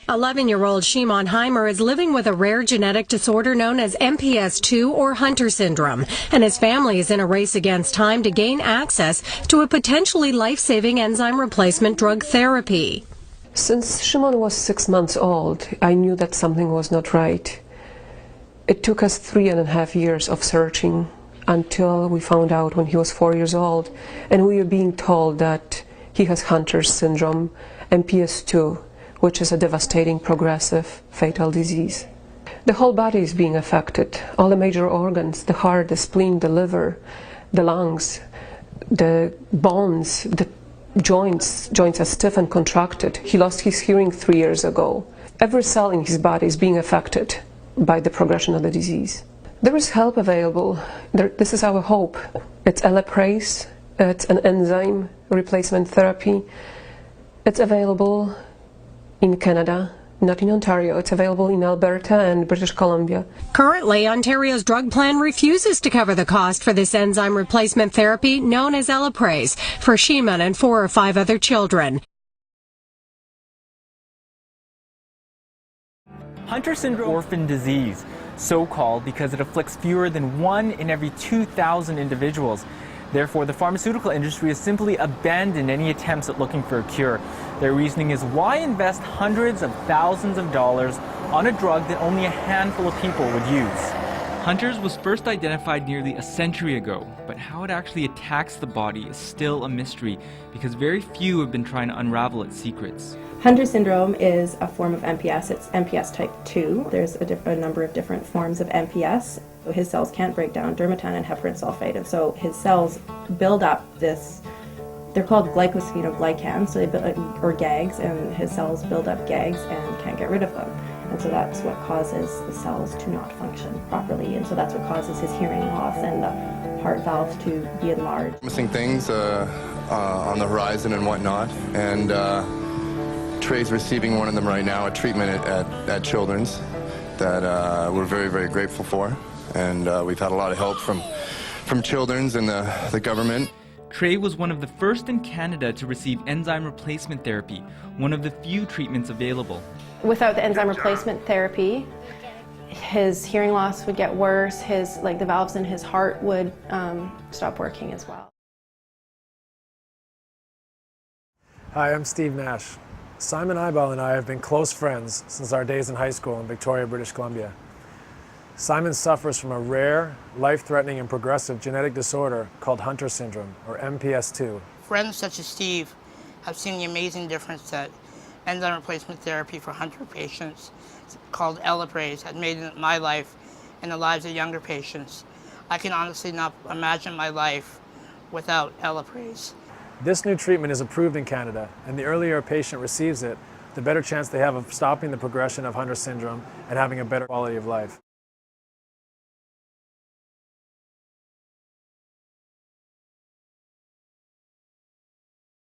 11-year-old Shimon Heimer is living with a rare genetic disorder known as MPS II or Hunter syndrome, and his family is in a race against time to gain access to a potentially life-saving enzyme replacement drug therapy. Since Shimon was 6 months old, I knew that something was not right. It took us 3.5 years of searching until we found out when he was 4 years old, and we were being told that he has Hunter syndrome, MPS II, which is a devastating, progressive, fatal disease. The whole body is being affected. All the major organs, the heart, the spleen, the liver, the lungs, the bones, the joints are stiff and contracted. He lost his hearing 3 years ago. Every cell in his body is being affected by the progression of the disease. There is help available. This is our hope. It's Elaprase. It's an enzyme replacement therapy. It's available in Canada, not in Ontario. It's available in Alberta and British Columbia. Currently, Ontario's drug plan refuses to cover the cost for this enzyme replacement therapy known as Elaprase for Shimon and 4 or 5 other children. Hunter syndrome, orphan disease, so called because it afflicts fewer than 1 in every 2,000 individuals. Therefore, the pharmaceutical industry has simply abandoned any attempts at looking for a cure. Their reasoning is, why invest hundreds of thousands of dollars on a drug that only a handful of people would use? Hunter's was first identified nearly a century ago, but how it actually attacks the body is still a mystery because very few have been trying to unravel its secrets. Hunter syndrome is a form of MPS. It's MPS type 2. There's a number of different forms of MPS. His cells can't break down dermatan and heparan sulfate, and so his cells build up this, they're called glycosphingoglycans, so they build, or GAGs, and his cells build up GAGs and can't get rid of them. And so that's what causes the cells to not function properly, and so that's what causes his hearing loss and the heart valves to be enlarged. Missing things on the horizon and whatnot, and Trey's receiving one of them right now, a treatment at Children's that we're very, very grateful for. And we've had a lot of help from Children's and the government. Trey was one of the first in Canada to receive enzyme replacement therapy, one of the few treatments available. Without the enzyme replacement therapy, his hearing loss would get worse, the valves in his heart would stop working as well. Hi, I'm Steve Nash. Simon Eibel and I have been close friends since our days in high school in Victoria, British Columbia. Simon suffers from a rare, life-threatening and progressive genetic disorder called Hunter syndrome, or MPS II. Friends such as Steve have seen the amazing difference that enzyme replacement therapy for Hunter patients called Elaprase has made in my life and the lives of younger patients. I can honestly not imagine my life without Elaprase. This new treatment is approved in Canada, and the earlier a patient receives it, the better chance they have of stopping the progression of Hunter syndrome and having a better quality of life.